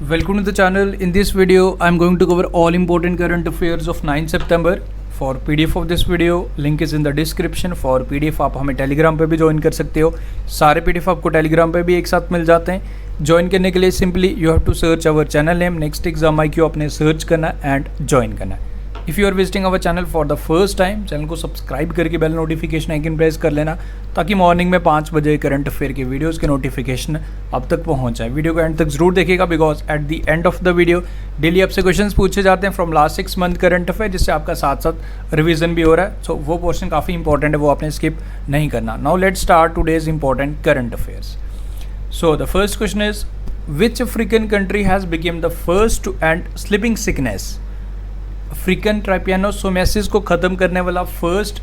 Welcome to the channel. In this video, I am going to cover all important current affairs of 9 September. For PDF of this video, link is in the description. For PDF आप हमें Telegram पे भी join कर सकते हो. सारे PDF आपको Telegram पे भी एक साथ मिल जाते हैं. ज्वाइन करने के लिए simply you have to search our channel name next exam IQ आपने सर्च करना एंड ज्वाइन करना है. If you are visiting our channel for the first time, channel को सब्सक्राइब करके बेल नोटिफिकेशन आइकन प्रेस कर लेना ताकि मॉर्निंग में 5 बजे करंट अफेयर के वीडियोस के नोटिफिकेशन अब तक पहुंच जाए. वीडियो को एंड तक जरूर देखिएगा because at the end of the video daily आपसे क्वेश्चंस पूछे जाते हैं from last 6 month current affair, जिससे आपका साथ साथ रिविजन भी हो रहा है. सो वो पोर्शन काफ़ी इंपॉर्टेंट है, वो आपने स्किप नहीं करना. Now let's start today's important current affairs. So the first question is which African country has became the first to end sleeping sickness. African trypanosomiasis को ख़त्म करने वाला फर्स्ट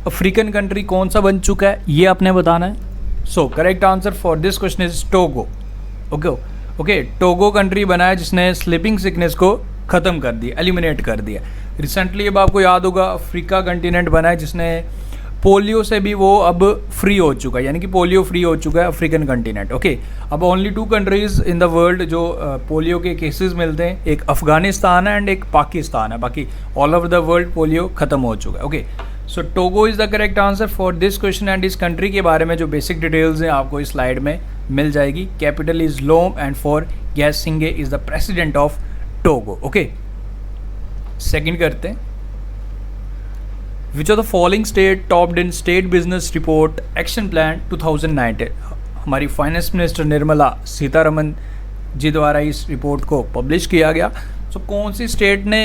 अफ्रीकन कंट्री कौन सा बन चुका है, ये आपने बताना है. सो correct answer for this question is Togo. Okay Togo country बना है जिसने स्लीपिंग सिकनेस को ख़त्म कर दिया, एलिमिनेट कर दिया. रिसेंटली अब आपको याद होगा अफ्रीका कंटिनेंट बना है जिसने पोलियो से भी वो अब फ्री हो चुका है, यानी कि पोलियो फ्री हो चुका है अफ्रीकन कंटिनेंट. ओके अब only 2 countries in the world जो पोलियो के केसेस मिलते हैं, एक अफ़गानिस्तान है एंड एक पाकिस्तान है. बाकी all over the world polio ख़त्म हो चुका है. Okay so Togo is the correct answer for this question and इस कंट्री के बारे में जो बेसिक डिटेल्स हैं आपको इस स्लाइड में मिल जाएगी. Capital is Lome and Faure Gnassingbe is the president of Togo. Okay second करते हैं. Which of the following state topped in State Business Report Action Plan 2019. हमारी फाइनेंस मिनिस्टर निर्मला सीतारमन जी द्वारा इस रिपोर्ट को पब्लिश किया गया. तो कौन सी स्टेट ने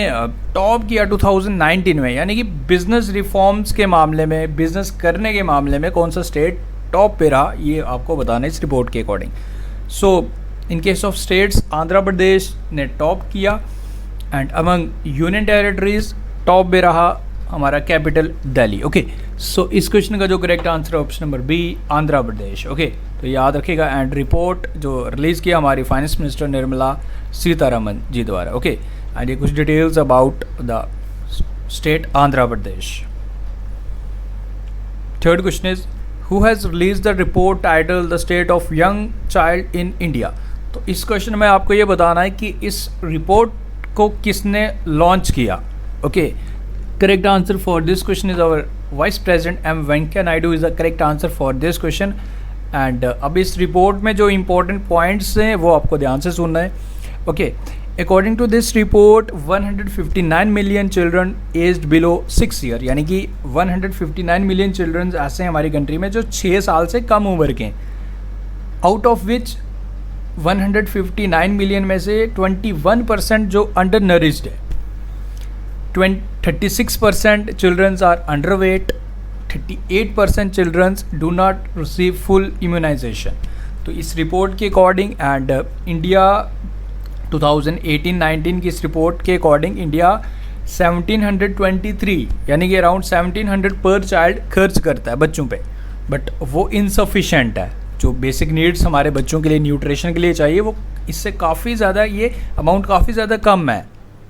टॉप किया 2019 में, यानी कि बिजनेस रिफॉर्म्स के मामले में, बिजनेस करने के मामले में कौन सा स्टेट टॉप पे रहा, ये आपको बताना है इस रिपोर्ट के according. So in case of states Andhra Pradesh ने टॉप किया and among union territories top पे रहा हमारा कैपिटल दिल्ली. ओके सो इस क्वेश्चन का जो करेक्ट आंसर है option number B, Andhra Pradesh. Okay तो याद रखिएगा. एंड रिपोर्ट जो रिलीज़ किया हमारी फाइनेंस मिनिस्टर निर्मला सीतारमन जी द्वारा. ओके एंड ये कुछ details about the state Andhra Pradesh. Third question is who has release the report title the state of young child in India. तो इस क्वेश्चन में आपको ये बताना है कि इस रिपोर्ट को किसने लॉन्च किया. Okay correct answer for this question is our vice president M Venkaiah Naidu is the correct answer for this question. and अब इस रिपोर्ट में जो important points हैं वो आपको ध्यान से सुनना है. okay according to this report 159 million children aged below 6 year, यानी कि 159 million children ऐसे हैं हमारी कंट्री में जो 6 साल से कम उम्र के हैं. आउट ऑफ विच 159 मिलियन में से 21% जो अंडर नरिश्ड है, 36% children are underweight, 38% children do not receive full immunization. तो इस रिपोर्ट के अकॉर्डिंग एंड इंडिया 2018-19 की इस रिपोर्ट के अकॉर्डिंग इंडिया 1723 यानी कि अराउंड 1700 पर चाइल्ड खर्च करता है बच्चों पे, बट वो इनसफिशेंट है. जो बेसिक नीड्स हमारे बच्चों के लिए न्यूट्रिशन के लिए चाहिए वो इससे काफ़ी ज़्यादा, ये अमाउंट काफ़ी ज़्यादा कम है.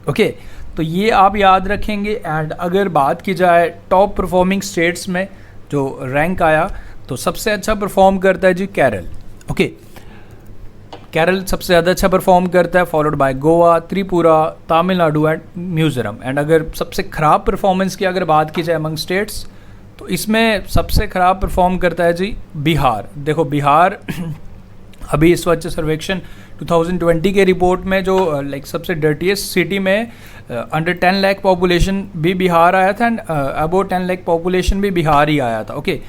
ओके तो ये आप याद रखेंगे. एंड अगर बात की जाए टॉप परफॉर्मिंग स्टेट्स में जो रैंक आया तो सबसे अच्छा परफॉर्म करता है जी केरल. ओके केरल सबसे ज़्यादा अच्छा परफॉर्म करता है, followed by Goa, Tripura, Tamil Nadu and Mizoram. And अगर सबसे ख़राब परफॉर्मेंस की अगर बात की जाए अमंग स्टेट्स तो इसमें सबसे ख़राब परफॉर्म करता है जी बिहार. देखो बिहार अभी स्वच्छ सर्वेक्षण 2020 के रिपोर्ट में जो लाइक सबसे डर्टीएस्ट सिटी में अंडर 10 लाख पॉपुलेशन भी बिहार आया था एंड अबो 10 लाख पॉपुलेशन भी बिहार ही आया था. ओके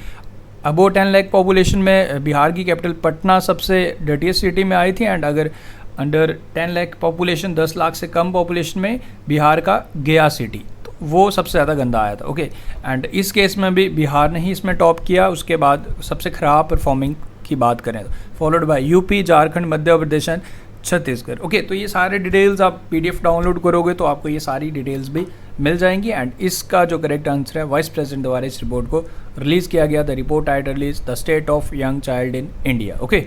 अबो 10 लाख पॉपुलेशन में बिहार की कैपिटल पटना सबसे डर्टीएस्ट सिटी में आई थी एंड अगर अंडर 10 लाख पॉपुलेशन 10 लाख से कम पॉपुलेशन में बिहार का गया सिटी, तो वो सबसे ज़्यादा गंदा आया था. ओके एंड इस केस में भी बिहार ने ही इसमें टॉप किया. उसके बाद सबसे ख़राब परफॉर्मिंग की बात करें तो followed by UP, Jharkhand, Madhya Pradesh and Chhattisgarh. Okay तो ये सारे डिटेल्स आप PDF डाउनलोड करोगे तो आपको ये सारी डिटेल्स भी मिल जाएंगी. एंड इसका जो करेक्ट आंसर है वाइस प्रेसिडेंट द्वारा इस रिपोर्ट को रिलीज़ किया गया. The report title is the state of young child in India. Okay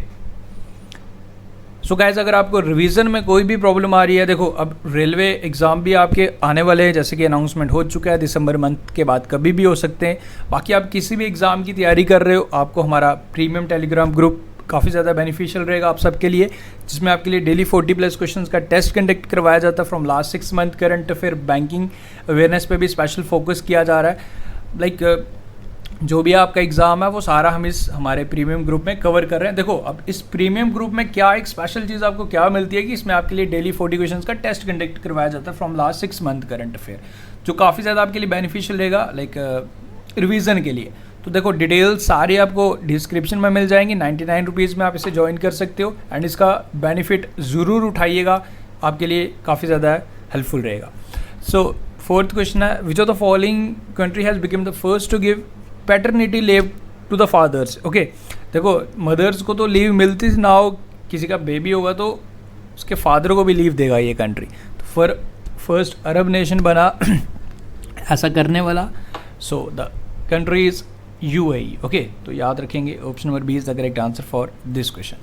so guys अगर आपको रिवीजन में कोई भी प्रॉब्लम आ रही है, देखो अब रेलवे एग्ज़ाम भी आपके आने वाले हैं, जैसे कि अनाउंसमेंट हो चुका है, दिसंबर मंथ के बाद कभी भी हो सकते हैं. बाकी आप किसी भी एग्ज़ाम की तैयारी कर रहे हो, आपको हमारा प्रीमियम टेलीग्राम ग्रुप काफ़ी ज़्यादा बेनिफिशियल रहेगा आप सबके लिए, जिसमें आपके लिए डेली 40+ क्वेश्चंस का टेस्ट कंडक्ट करवाया जाता है from last 6 month current affair banking awareness पे भी स्पेशल फोकस किया जा रहा है। लाइक जो भी आपका एग्ज़ाम है वो सारा हम इस हमारे प्रीमियम ग्रुप में कवर कर रहे हैं। देखो अब इस प्रीमियम ग्रुप में क्या एक स्पेशल चीज़ आपको क्या मिलती है कि इसमें आपके लिए डेली 40 क्वेश्चंस का टेस्ट कंडक्ट करवाया जाता है from last 6 month current affair, जो काफ़ी ज़्यादा आपके लिए बेनिफिशियल रहेगा लाइक रिवीजन के लिए। तो देखो डिटेल्स सारी आपको डिस्क्रिप्शन में मिल जाएंगी, 99 रुपीज़ में आप इसे ज्वाइन कर सकते हो एंड इसका बेनिफिट ज़रूर उठाइएगा, आपके लिए काफ़ी ज़्यादा हेल्पफुल रहेगा। सो फोर्थ क्वेश्चन है, which of the following country has become the first to give paternity leave to the fathers. Okay, देखो मदर्स को तो लीव मिलती ना हो, किसी का बेबी होगा तो उसके फादर को भी लीव देगा ये कंट्री। तो फर्स्ट अरब नेशन बना ऐसा करने वाला। So the country is UAE। Okay, तो याद रखेंगे option number B is the correct answer for this question.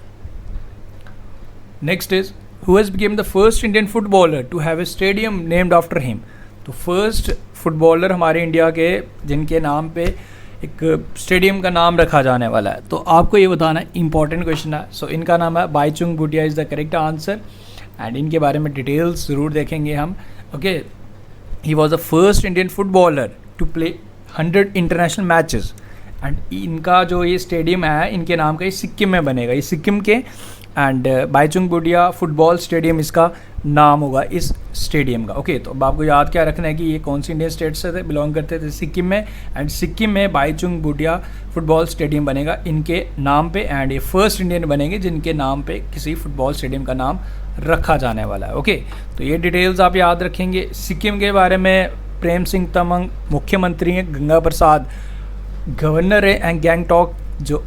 Next is who has became the first Indian footballer to have a stadium named after him. तो first footballer हमारे India के जिनके नाम पे एक स्टेडियम का नाम रखा जाने वाला है, तो आपको ये बताना है, इंपॉर्टेंट क्वेश्चन है। सो इनका नाम है Baichung Bhutia is the correct answer and इनके बारे में डिटेल्स ज़रूर देखेंगे हम। Okay, he was the first Indian footballer to play 100 international matches and इनका जो ये स्टेडियम है इनके नाम का ये सिक्किम में बनेगा, ये सिक्किम के and Baichung Bhutia football stadium इसका नाम होगा इस स्टेडियम का। ओके, तो अब आपको याद क्या रखना है कि ये कौन सी इंडियन स्टेट से थे, बिलोंग करते थे सिक्किम में, एंड सिक्किम में बाईचुंग भूटिया फुटबॉल स्टेडियम बनेगा इनके नाम पे एंड ये फर्स्ट इंडियन बनेंगे जिनके नाम पे किसी फुटबॉल स्टेडियम का नाम रखा जाने वाला है। ओके, तो ये डिटेल्स आप याद रखेंगे। सिक्किम के बारे में प्रेम सिंह तमंग मुख्यमंत्री हैं, गंगा प्रसाद गवर्नर है एंड गैंगटॉक जो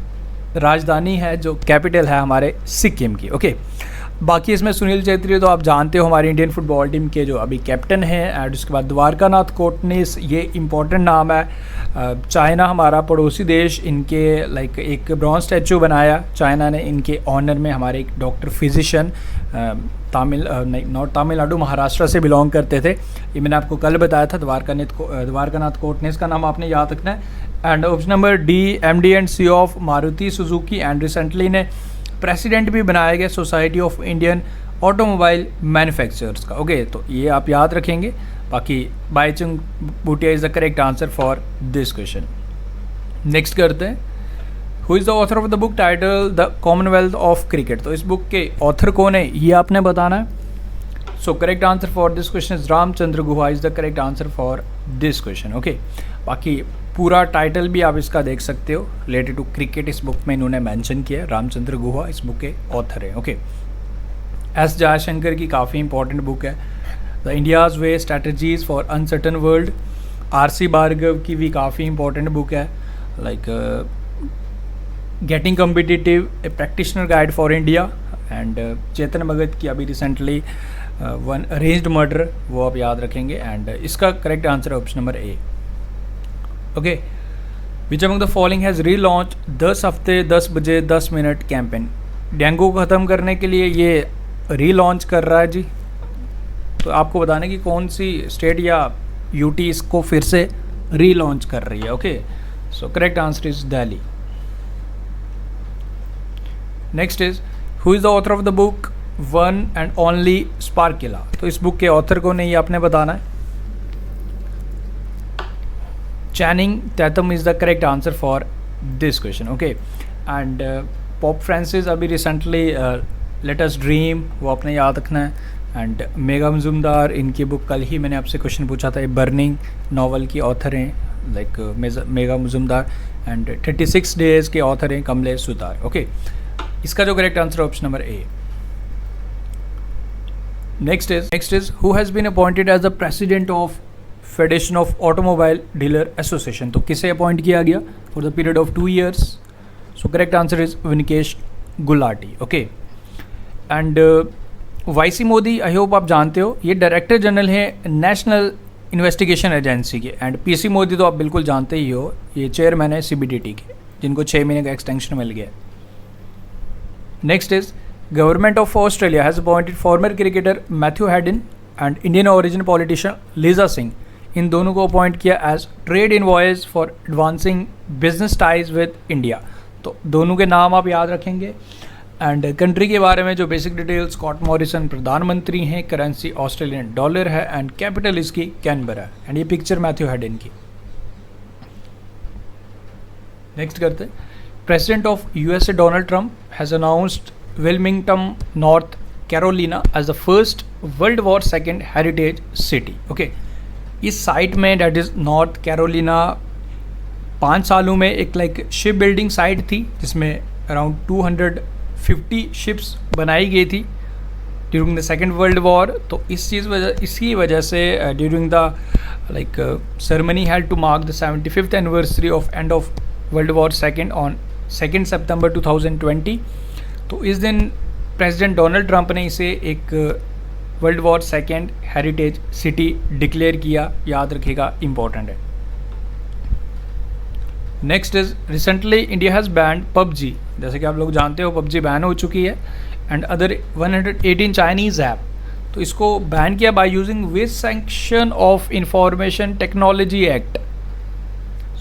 राजधानी है, जो कैपिटल है हमारे सिक्किम की। ओके, बाकी इसमें सुनील छेत्री तो आप जानते हो हमारी इंडियन फुटबॉल टीम के जो अभी कैप्टन हैं, एंड उसके बाद द्वारकानाथ कोटनीस, ये इंपॉर्टेंट नाम है। चाइना हमारा पड़ोसी देश, इनके लाइक एक ब्रॉन्ज स्टैचू बनाया चाइना ने इनके ऑनर में। हमारे एक डॉक्टर फिजिशियन तमिलनाडु महाराष्ट्र से बिलोंग करते थे, ये मैंने आपको कल बताया था। द्वारकानाथ कोटनीस का नाम आपने याद रखना है। And option number D, MD and CEO of Maruti Suzuki and recently ने प्रेसिडेंट भी बनाया गया society of Indian automobile manufacturers का। ओके, तो ये आप याद रखेंगे। बाकी Baichung Bhutia is the correct answer for this question. Next करते हैं, who is the author of the book title the Commonwealth of cricket. तो इस बुक के ऑथर कौन है ये आपने बताना है। सो correct answer for this question is Ramachandra Guha is the correct answer for this question. Okay, बाकी पूरा टाइटल भी आप इसका देख सकते हो, रिलेटेड टू क्रिकेट इस बुक में इन्होंने मेंशन किया है। रामचंद्र गुहा इस बुक के ऑथर हैं। ओके, S जयशंकर की काफ़ी इंपॉर्टेंट बुक है, the India's way strategies for uncertain world. RC Bhargava की भी काफ़ी इंपॉर्टेंट बुक है, like getting competitive a practitioner guide for India. And Chetan Bhagat की अभी रिसेंटली वन अरेंज्ड मर्डर, वो आप याद रखेंगे। एंड इसका करेक्ट आंसर है option number A. Okay, which among the following has relaunch 10 हफ्ते 10 बजे 10 मिनट कैंपेन। डेंगू को ख़त्म करने के लिए ये रीलॉन्च कर रहा है जी। तो आपको बताना कि कौन सी स्टेट या UT इसको फिर से रीलॉन्च कर रही है। Okay, so correct answer is Delhi. Next is who is the author of the book one and only sparkla. तो इस बुक के ऑथर को नहीं आपने बताना है। Channing Tatum is the correct answer for this question. Okay, and Pope Francis अभी recently Let Us Dream वो आपने याद रखना है। एंड मेगा मजुमदार, इनकी बुक कल ही मैंने आपसे क्वेश्चन पूछा था, ये बर्निंग नॉवल की ऑथर हैं, like Megha Majumdar. And 36 days के ऑथर हैं कमलेश सुतार। ओके, इसका जो correct answer option number A. Next is who has been appointed as the president of federation of automobile dealer association. तो किसे अपॉइंट किया गया for the period of 2 years। So correct answer is Vinkesh Gulati. Okay, and YC Modi, I hope आप जानते हो, ये director general है national investigation agency के। एंड PC मोदी तो आप बिल्कुल जानते ही हो, ये चेयरमैन है CBDT के, जिनको 6 महीने का एक्सटेंशन मिल गया। Next is government of Australia has appointed former cricketer Matthew Hayden and Indian origin politician Lisa Singh, इन दोनों को अपॉइंट किया as trade envoys for advancing business ties with India. तो दोनों के नाम आप याद रखेंगे। एंड कंट्री के बारे में जो बेसिक डिटेल्स, स्कॉट मॉरिसन प्रधानमंत्री हैं, करेंसी ऑस्ट्रेलियन डॉलर है एंड कैपिटल इसकी कैनबरा है। एंड ये पिक्चर मैथ्यू हेडन की। नेक्स्ट करते हैं। President of USA Donald Trump has announced Wilmington North Carolina as the first world war second heritage city. Okay, इस साइट में date is North Carolina 5 सालों में एक लाइक शिप बिल्डिंग साइट थी जिसमें अराउंड 250 शिप्स बनाई गई थी during the second world war. तो इसकी वजह से during the like ceremony had to mark the 75th anniversary of end of world war second on 2 सितंबर 2020। तो इस दिन प्रेसिडेंट डोनाल्ड ट्रंप ने इसे एक world war second heritage city declare किया। याद रखिएगा, इम्पॉर्टेंट है। Next is recently India has band PUBG. जैसे कि आप लोग जानते हो पबजी बैन हो चुकी है एंड अदर 118 चाइनीज़ ऐप। तो इसको बैन किया by using with sanction of information technology act.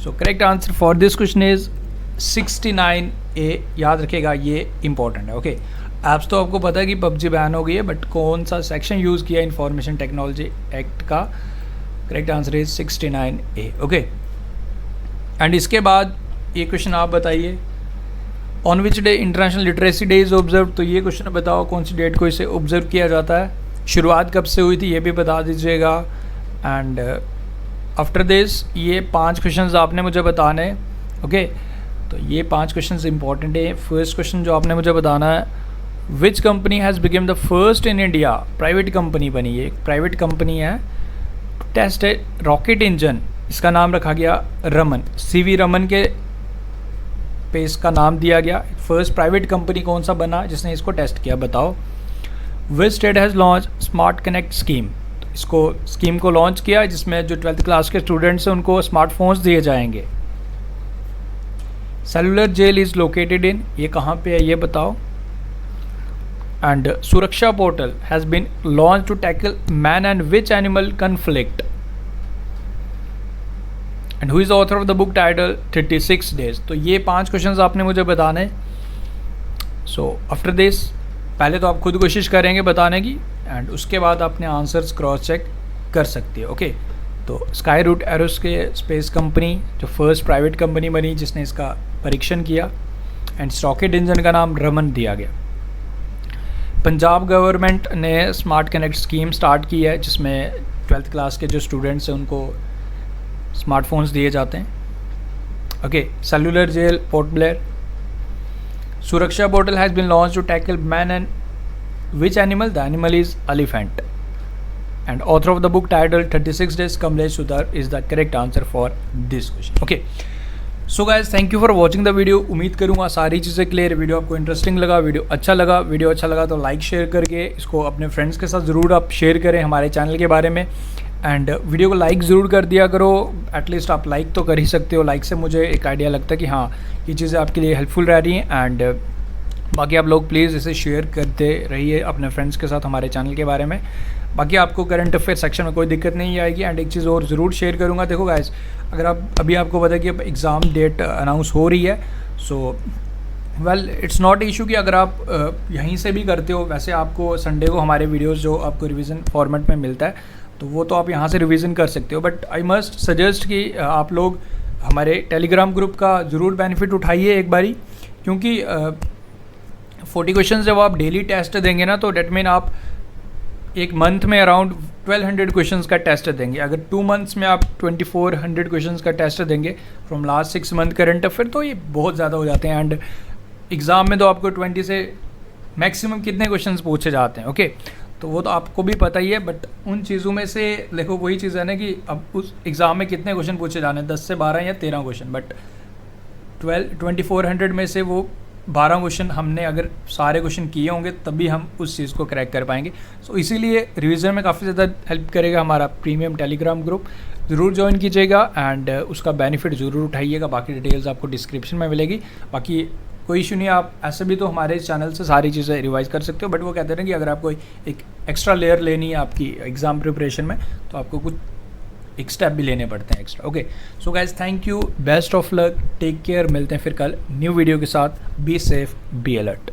So correct answer for this question is 69A। याद रखिएगा, ये इंपॉर्टेंट है। ओके, ऐप्स तो आपको पता है कि पबजी बैन हो गई है, बट कौन सा सेक्शन यूज़ किया इंफॉर्मेशन टेक्नोलॉजी एक्ट का? Correct answer is 69A। Okay, and इसके बाद ये क्वेश्चन आप बताइए, on which day international literacy day is observe. तो ये क्वेश्चन बताओ कौन सी डेट को इसे ऑब्जर्व किया जाता है, शुरुआत कब से हुई थी ये भी बता दीजिएगा। एंड आफ्टर दिस ये 5 क्वेश्चंस आपने मुझे बताने हैं। ओके, तो ये 5 क्वेश्चंस इंपॉर्टेंट है। फर्स्ट क्वेश्चन जो आपने मुझे बताना है, which company has become the first in India, private company बनी है, एक प्राइवेट कंपनी है, टेस्ट है रॉकेट इंजन। इसका नाम रखा गया रमन, CV रमन के पे इसका नाम दिया गया। फर्स्ट प्राइवेट कंपनी कौन सा बना जिसने इसको टेस्ट किया, बताओ। Which state has launch smart connect scheme. तो इसको स्कीम को लॉन्च किया जिसमें जो 12th क्लास के स्टूडेंट्स हैं उनको स्मार्टफोन्स दिए जाएंगे। Cellular jail is located in, ये कहाँ पे है ये बताओ। And Suraksha portal has been launch to tackle man and which animal conflict. And who is the author of the book title 36 days. तो ये 5 क्वेश्चंस आपने मुझे बताने। सो आफ्टर दिस पहले तो आप खुद कोशिश करेंगे बताने की एंड उसके बाद अपने आंसर्स क्रॉस चेक कर सकते हो। ओके, तो स्काई रूट एरोस के स्पेस कंपनी जो फर्स्ट प्राइवेट कंपनी बनी जिसने इसका परीक्षण किया एंड रॉकेट इंजन का नाम रमन दिया गया। पंजाब गवर्नमेंट ने स्मार्ट कनेक्ट स्कीम स्टार्ट की है जिसमें 12th क्लास के जो स्टूडेंट्स हैं उनको स्मार्टफोन्स दिए जाते हैं। Okay, cellular jail Port Blair. Suraksha portal has been launch to tackle man and which animal, the animal is elephant. And author of the book title 36 days Kamlesh Sudhar is the correct answer for this question. Okay, so guys thank you for watching the video. उम्मीद करूँगा सारी चीज़ें clear. Video आपको interesting लगा, video अच्छा लगा तो like share करके इसको अपने फ्रेंड्स के साथ ज़रूर आप शेयर करें हमारे चैनल के बारे में। एंड वीडियो को लाइक ज़रूर कर दिया करो, एटलीस्ट आप लाइक तो कर ही सकते हो। लाइक से मुझे एक आइडिया लगता है कि हाँ ये चीज़ें आपके लिए हेल्पफुल रह रही हैं। एंड बाकी आप लोग प्लीज़ इसे शेयर करते रहिए अपने फ्रेंड्स के साथ हमारे चैनल के बारे में। बाकी आपको करंट अफेयर सेक्शन में कोई दिक्कत नहीं आएगी। एंड एक चीज़ और ज़रूर शेयर करूँगा, देखो गाइस, अगर आप अभी आपको पता है कि अब एग्ज़ाम डेट अनाउंस हो रही है, so well it's not issue कि अगर आप यहीं से भी करते हो। वैसे आपको संडे को हमारे वीडियोज़ जो आपको रिविज़न फॉर्मेट में मिलता है तो वो तो आप यहाँ से रिवीजन कर सकते हो। बट आई मस्ट सजेस्ट कि आप लोग हमारे टेलीग्राम ग्रुप का ज़रूर बेनिफिट उठाइए एक बारी, क्योंकि 40 क्वेश्चन जब आप डेली टेस्ट देंगे ना तो डेट मीन आप एक मंथ में अराउंड 1200 क्वेश्चंस का टेस्ट देंगे। अगर 2 मंथ्स में आप 2400 क्वेश्चंस का टेस्ट देंगे from last 6 month current affair, तो ये बहुत ज़्यादा हो जाते हैं। एंड एग्ज़ाम में तो आपको 20 से मैक्सिमम कितने क्वेश्चंस पूछे जाते हैं। ओके, तो वो तो आपको भी पता ही है। बट उन चीज़ों में से देखो वही चीज़ है ना कि अब उस एग्ज़ाम में कितने क्वेश्चन पूछे जाने, 10 से 12 या 13 क्वेश्चन। बट 2400 में से वो 12 क्वेश्चन हमने अगर सारे क्वेश्चन किए होंगे तभी हम उस चीज़ को क्रैक कर पाएंगे। सो इसीलिए रिवीजन में काफ़ी ज़्यादा हेल्प करेगा हमारा प्रीमियम टेलीग्राम ग्रुप। ज़रूर ज्वाइन कीजिएगा एंड उसका बेनिफिट ज़रूर उठाइएगा। बाकी डिटेल्स आपको डिस्क्रिप्शन में मिलेगी। बाकी कोई इशू नहीं, आप ऐसे भी तो हमारे चैनल से सारी चीज़ें रिवाइज कर सकते हो। बट वो कहते हैं कि अगर आपको एक एक्स्ट्रा लेयर लेनी है आपकी एग्ज़ाम प्रिपरेशन में तो आपको कुछ एक स्टेप भी लेने पड़ते हैं extra. Okay, so guys thank you, best of luck, take care, मिलते हैं फिर कल न्यू वीडियो के साथ। Be safe, be alert.